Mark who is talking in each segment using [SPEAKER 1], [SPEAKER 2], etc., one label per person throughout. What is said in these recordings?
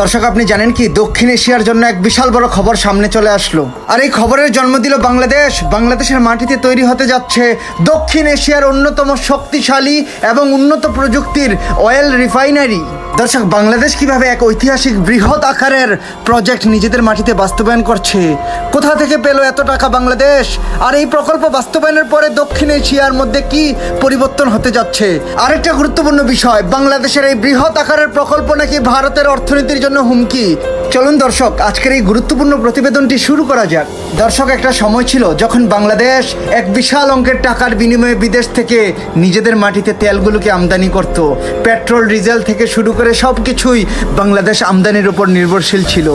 [SPEAKER 1] দর্শক, আপনি জানেন কি দক্ষিণ এশিয়ার জন্য এক বিশাল বড় খবর সামনে চলে আসলো। আর এই খবরের জন্ম দিল বাংলাদেশ। বাংলাদেশের মাটিতে তৈরি হতে যাচ্ছে দক্ষিণ এশিয়ার অন্যতম শক্তিশালী এবং উন্নত প্রযুক্তির অয়েল রিফাইনারি। দর্শক, বাংলাদেশ কিভাবে এক ঐতিহাসিক বৃহৎ আকারের প্রজেক্ট নিজেদের মাটিতে বাস্তবায়ন করছে, কোথা থেকে পেল এত টাকা বাংলাদেশ, আর এই প্রকল্প বাস্তবায়নের পরে দক্ষিণ এশিয়ার মধ্যে কি পরিবর্তন হতে যাচ্ছে। আরেকটা গুরুত্বপূর্ণ বিষয়, বাংলাদেশের এই বৃহৎ আকারের প্রকল্প নাকি ভারতের অর্থনীতির জন্য হুমকি। চলুন দর্শক, আজকের এই গুরুত্বপূর্ণ প্রতিবেদনটি শুরু করা যাক। দর্শক, একটা সময় ছিল যখন বাংলাদেশ এক বিশাল অঙ্কের টাকার বিনিময়ে বিদেশ থেকে নিজেদের মাটিতে তেলগুলোকে আমদানি করত। পেট্রোল, ডিজেল থেকে শুরু করে সব কিছুই বাংলাদেশ আমদানির উপর নির্ভরশীল ছিল।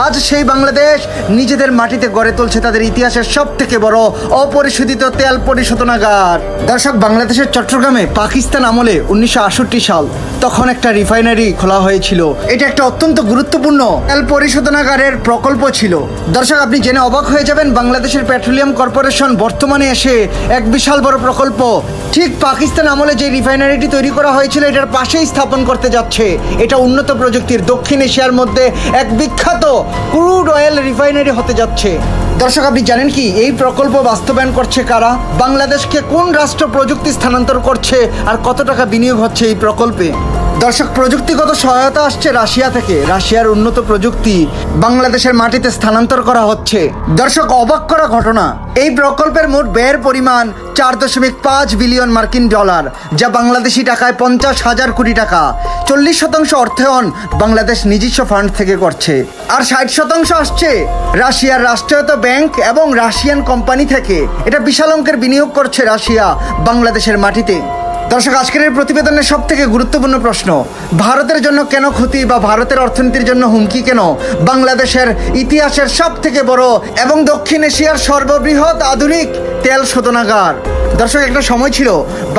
[SPEAKER 1] আজ সেই বাংলাদেশ নিজেদের মাটিতে গড়ে তুলছে তাদের ইতিহাসের সব থেকে বড় অপরিশোধিত তেল পরিশোধনাগার। দর্শক, বাংলাদেশের চট্টগ্রামে পাকিস্তান আমলে 1968 সাল তখন একটা রিফাইনারি খোলা হয়েছিল। এটা একটা অত্যন্ত গুরুত্বপূর্ণ তেল পরিশোধনাগারের প্রকল্প ছিল। দর্শক, আপনি জেনে অবাক হয়ে যাবেন, বাংলাদেশের পেট্রোলিয়াম কর্পোরেশন বর্তমানে এসে এক বিশাল বড় প্রকল্প ঠিক পাকিস্তান আমলে যে রিফাইনারিটি তৈরি করা হয়েছিল এটার পাশেই স্থাপন করতে যাচ্ছে। এটা উন্নত প্রযুক্তির দক্ষিণ এশিয়ার মধ্যে এক বিখ্যাত ক্রুড অয়েল রিফাইনারি হতে যাচ্ছে। দর্শক, আপনি জানেন কি এই প্রকল্প বাস্তবায়ন করছে কারা, বাংলাদেশকে কোন রাষ্ট্র প্রযুক্তি স্থানান্তর করছে, আর কত টাকা বিনিয়োগ হচ্ছে এই প্রকল্পে। দর্শক, প্রযুক্তিগত সহায়তা আসছে রাশিয়া থেকে। রাশিয়ার উন্নত প্রযুক্তি বাংলাদেশের মাটিতে স্থানান্তর করা হচ্ছে। দর্শক, অবাক করা ঘটনা, এই প্রকল্পের মোট ব্যয়ের পরিমাণ 4.5 বিলিয়ন মার্কিন ডলার, যা বাংলাদেশি টাকায় 50,000 কোটি টাকা। 40% অর্থায়ন বাংলাদেশ নিজস্ব ফান্ড থেকে করছে, আর 60% আসছে রাশিয়ার রাষ্ট্রায়ত্ত ব্যাংক এবং রাশিয়ান কোম্পানি থেকে। এটা বিশাল অঙ্কের বিনিয়োগ করছে রাশিয়া বাংলাদেশের মাটিতে। দর্শক, আজকের এই প্রতিবেদনের সব থেকে গুরুত্বপূর্ণ প্রশ্ন, ভারতের জন্য কেন ক্ষতি বা ভারতের অর্থনীতির জন্য হুমকি কেন বাংলাদেশের ইতিহাসের সব থেকে বড় এবং দক্ষিণ এশিয়ার সর্ববৃহৎ আধুনিক তেল শোধনাগার। দর্শক, একটা সময় ছিল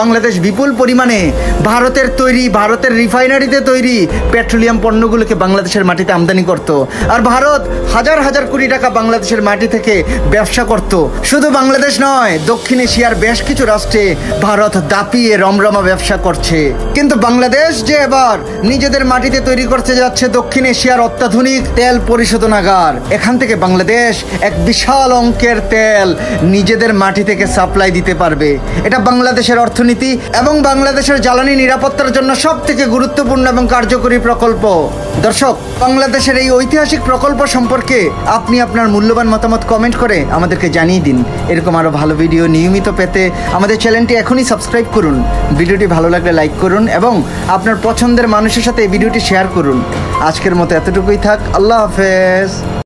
[SPEAKER 1] বাংলাদেশ বিপুল পরিমাণে ভারতের রিফাইনারিতে তৈরি পেট্রোলিয়াম পণ্যগুলোকে বাংলাদেশের মাটিতে আমদানি করত, আর ভারত হাজার হাজার কোটি টাকা বাংলাদেশের মাটি থেকে ব্যবসা করত। শুধু বাংলাদেশ নয়, দক্ষিণ এশিয়ার বেশ কিছু রাষ্ট্রে ভারত দাপিয়ে রমরমা ব্যবসা করছে। কিন্তু বাংলাদেশ যে এবার নিজেদের মাটিতে তৈরি করতে যাচ্ছে দক্ষিণ এশিয়ার অত্যাধুনিক তেল পরিশোধনাগার। এখান থেকে বাংলাদেশ এক বিশাল অঙ্কের তেল নিজেদের মাটি থেকে সাপ্লাই দিতে পারবে। এটা বাংলাদেশের অর্থনীতি এবং বাংলাদেশের জ্বালানি নিরাপত্তার জন্য সব থেকে গুরুত্বপূর্ণ এবং কার্যকরী প্রকল্প। দর্শক, বাংলাদেশের এই ঐতিহাসিক প্রকল্প সম্পর্কে আপনি আপনার মূল্যবান মতামত কমেন্ট করে আমাদেরকে জানিয়ে দিন। এরকম আরো ভালো ভিডিও নিয়মিত পেতে আমাদের চ্যানেলটি এখনই সাবস্ক্রাইব করুন। ভিডিওটি ভালো লাগলে লাইক করুন এবং আপনার পছন্দের মানুষের সাথে এই ভিডিওটি শেয়ার করুন। আজকের মতো এতটুকুই থাক। আল্লাহ হাফেজ।